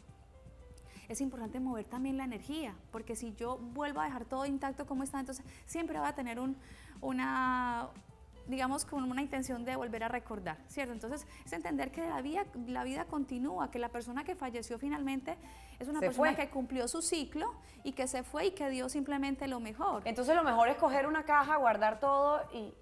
es importante mover también la energía, porque si yo vuelvo a dejar todo intacto como está, entonces siempre va a tener digamos, con una intención de volver a recordar, ¿cierto? Entonces es entender que la vida continúa, que la persona que falleció finalmente es una persona que cumplió su ciclo y que se fue y que dio simplemente lo mejor. Entonces lo mejor es coger una caja, guardar todo y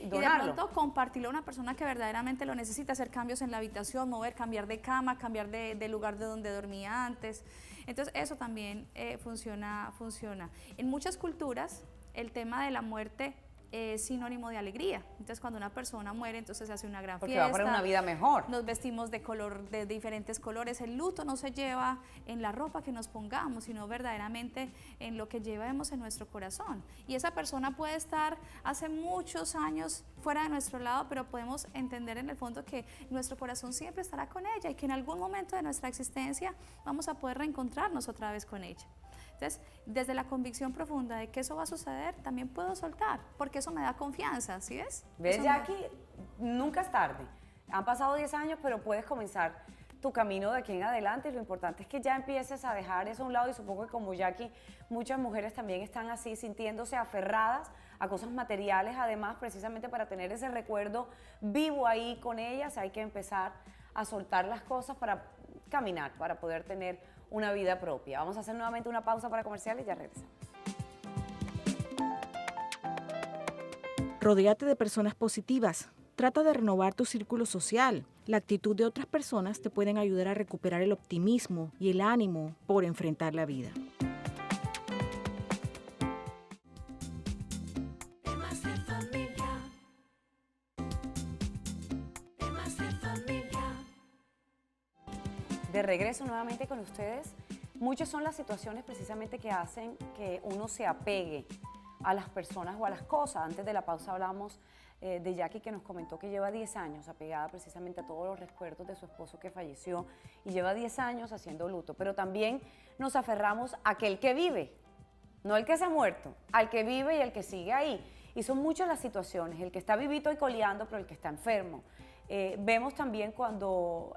donarlo. Y de pronto compartirlo a una persona que verdaderamente lo necesita, hacer cambios en la habitación, cambiar de cama, cambiar de lugar de donde dormía antes. Entonces eso también funciona. En muchas culturas el tema de la muerte es sinónimo de alegría. Entonces cuando una persona muere, entonces se hace una gran Porque fiesta. va para una vida mejor. Nos vestimos de diferentes colores. El luto no se lleva en la ropa que nos pongamos, sino verdaderamente en lo que llevemos en nuestro corazón. Y esa persona puede estar hace muchos años fuera de nuestro lado, pero podemos entender en el fondo que nuestro corazón siempre estará con ella y que en algún momento de nuestra existencia vamos a poder reencontrarnos otra vez con ella. Entonces, desde la convicción profunda de que eso va a suceder, también puedo soltar, porque eso me da confianza, ¿sí ves? ¿Ves, Jackie? Nunca es tarde. Han pasado 10 años, pero puedes comenzar tu camino de aquí en adelante y lo importante es que ya empieces a dejar eso a un lado y supongo que como Jackie, muchas mujeres también están así, sintiéndose aferradas a cosas materiales, además, precisamente para tener ese recuerdo vivo ahí con ellas, hay que empezar a soltar las cosas para caminar, para poder tener una vida propia. Vamos a hacer nuevamente una pausa para comerciales y ya regresamos. Rodéate de personas positivas. Trata de renovar tu círculo social. La actitud de otras personas te pueden ayudar a recuperar el optimismo y el ánimo por enfrentar la vida. Temas de familia. Temas de familia. De regreso nuevamente con ustedes. Muchas son las situaciones precisamente que hacen que uno se apegue a las personas o a las cosas. Antes de la pausa hablamos de Jackie, que nos comentó que lleva 10 años apegada precisamente a todos los recuerdos de su esposo que falleció y lleva 10 años haciendo luto, pero también nos aferramos a aquel que vive, no el que se ha muerto, al que vive y el que sigue ahí. Y son muchas las situaciones, el que está vivito y coleando, pero el que está enfermo. Vemos también cuando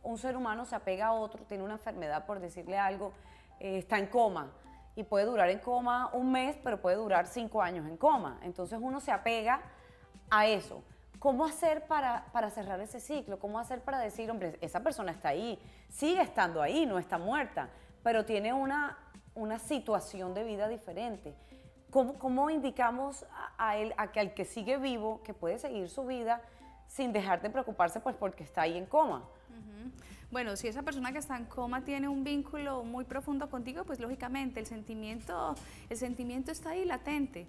un ser humano se apega a otro, tiene una enfermedad, por decirle algo, está en coma y puede durar en coma un mes, pero puede durar 5 años en coma. Entonces uno se apega a eso. ¿Cómo hacer para cerrar ese ciclo? ¿Cómo hacer para decir, hombre, esa persona está ahí, sigue estando ahí, no está muerta, pero tiene una situación de vida diferente? ¿Cómo indicamos al que sigue vivo que puede seguir su vida sin dejar de preocuparse pues porque está ahí en coma? Bueno, si esa persona que está en coma tiene un vínculo muy profundo contigo, pues lógicamente el sentimiento está ahí latente.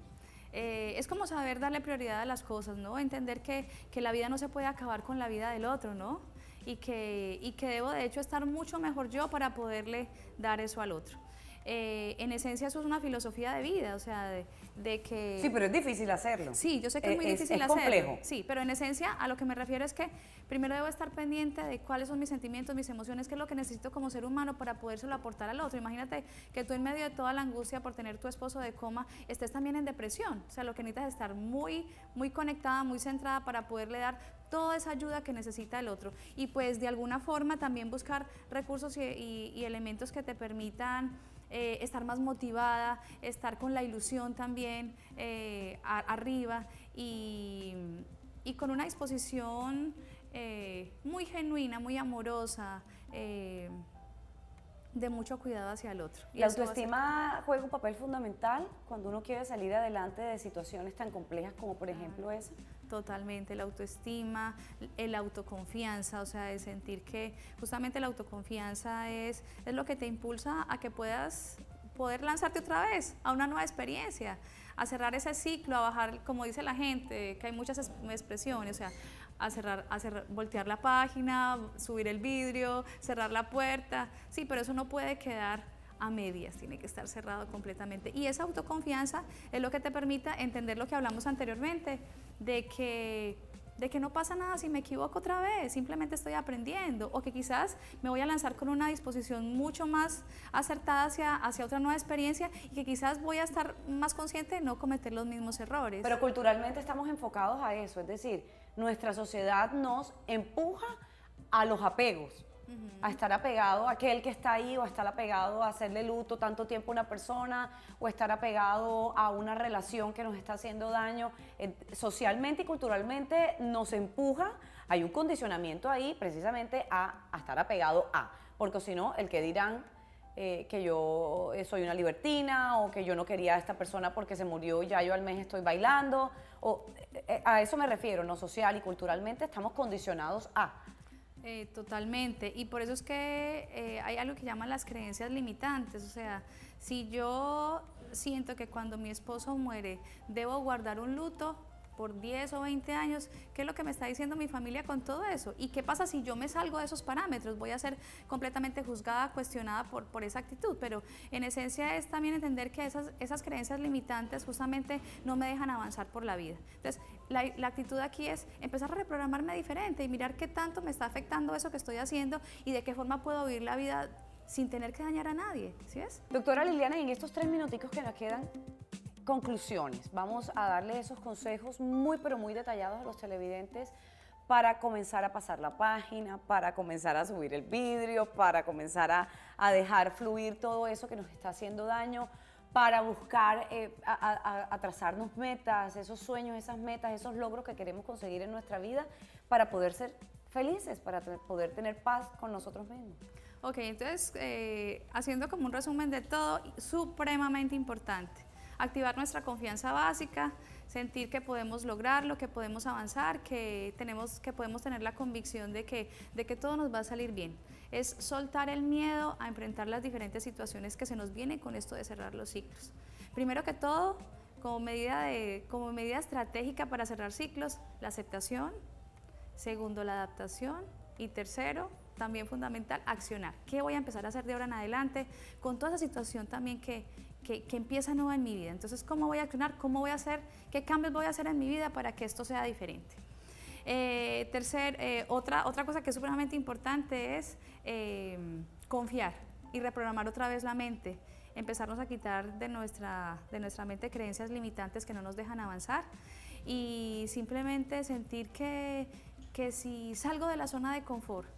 Es como saber darle prioridad a las cosas, ¿no? Entender que la vida no se puede acabar con la vida del otro, ¿no? Y que debo de hecho estar mucho mejor yo para poderle dar eso al otro. En esencia eso es una filosofía de vida, o sea, de que... Sí, pero es difícil hacerlo. Sí, yo sé que es muy difícil es hacerlo. complejo. Sí, pero en esencia a lo que me refiero es que primero debo estar pendiente de cuáles son mis sentimientos, mis emociones, qué es lo que necesito como ser humano para podérselo aportar al otro. Imagínate que tú en medio de toda la angustia por tener tu esposo de coma, estés también en depresión. O sea, lo que necesitas es estar muy, muy conectada, muy centrada para poderle dar toda esa ayuda que necesita el otro. Y pues de alguna forma también buscar recursos y elementos que te permitan estar más motivada, estar con la ilusión también arriba y con una disposición muy genuina, muy amorosa, de mucho cuidado hacia el otro. La autoestima juega un papel fundamental cuando uno quiere salir adelante de situaciones tan complejas como por ejemplo esa. Totalmente, la autoestima, el autoconfianza, o sea, de sentir que justamente la autoconfianza es lo que te impulsa a que puedas poder lanzarte otra vez a una nueva experiencia, a cerrar ese ciclo, a bajar, como dice la gente, que hay muchas expresiones, o sea, voltear la página, subir el vidrio, cerrar la puerta, sí, pero eso no puede quedar a medias, tiene que estar cerrado completamente. Y esa autoconfianza es lo que te permite entender lo que hablamos anteriormente, de que no pasa nada si me equivoco otra vez, simplemente estoy aprendiendo, o que quizás me voy a lanzar con una disposición mucho más acertada hacia otra nueva experiencia y que quizás voy a estar más consciente de no cometer los mismos errores. Pero culturalmente estamos enfocados a eso, es decir, nuestra sociedad nos empuja a los apegos, a estar apegado a aquel que está ahí, o a estar apegado a hacerle luto tanto tiempo a una persona, o estar apegado a una relación que nos está haciendo daño. Socialmente y culturalmente nos empuja, hay un condicionamiento ahí precisamente a estar apegado a, porque si no, el que dirán que yo soy una libertina, o que yo no quería a esta persona porque se murió y ya yo al mes estoy bailando, a eso me refiero, no, social y culturalmente estamos condicionados a. Totalmente, y por eso es que hay algo que llaman las creencias limitantes, o sea, si yo siento que cuando mi esposo muere debo guardar un luto por 10 o 20 años, ¿qué es lo que me está diciendo mi familia con todo eso? ¿Y qué pasa si yo me salgo de esos parámetros? Voy a ser completamente juzgada, cuestionada por esa actitud, pero en esencia es también entender que esas creencias limitantes justamente no me dejan avanzar por la vida. Entonces, la actitud aquí es empezar a reprogramarme diferente y mirar qué tanto me está afectando eso que estoy haciendo y de qué forma puedo vivir la vida sin tener que dañar a nadie, ¿sí ves? Doctora Liliana, en estos 3 minuticos que nos quedan, conclusiones. Vamos a darle esos consejos muy, pero muy detallados a los televidentes para comenzar a pasar la página, para comenzar a subir el vidrio, para comenzar a dejar fluir todo eso que nos está haciendo daño, para buscar, a trazarnos metas, esos sueños, esas metas, esos logros que queremos conseguir en nuestra vida para poder ser felices, para poder tener paz con nosotros mismos. Ok, entonces, haciendo como un resumen de todo, supremamente importante. Activar nuestra confianza básica, sentir que podemos lograrlo, que podemos avanzar, que podemos tener la convicción de que todo nos va a salir bien. Es soltar el miedo a enfrentar las diferentes situaciones que se nos vienen con esto de cerrar los ciclos. Primero que todo, como medida estratégica para cerrar ciclos, la aceptación. Segundo, la adaptación. Y tercero, también fundamental, accionar. ¿Qué voy a empezar a hacer de ahora en adelante con toda esa situación también que empieza nueva en mi vida? Entonces, ¿cómo voy a accionar? ¿Cómo voy a hacer? ¿Qué cambios voy a hacer en mi vida para que esto sea diferente? Otra cosa que es supremamente importante es confiar y reprogramar otra vez la mente, empezarnos a quitar de nuestra mente creencias limitantes que no nos dejan avanzar y simplemente sentir que si salgo de la zona de confort,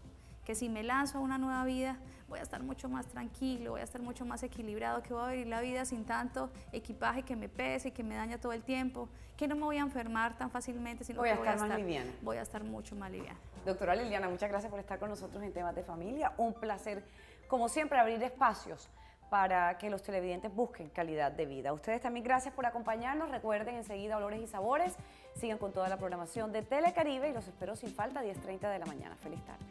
que si me lanzo a una nueva vida, voy a estar mucho más tranquilo, voy a estar mucho más equilibrado, que voy a vivir la vida sin tanto equipaje que me pese y que me daña todo el tiempo, que no me voy a enfermar tan fácilmente, sino que voy a estar más liviana. Voy a estar mucho más liviana. Doctora Liliana, muchas gracias por estar con nosotros en Temas de Familia. Un placer, como siempre, abrir espacios para que los televidentes busquen calidad de vida. Ustedes también gracias por acompañarnos. Recuerden enseguida Olores y Sabores. Sigan con toda la programación de Telecaribe y los espero sin falta a 10:30 de la mañana. Feliz tarde.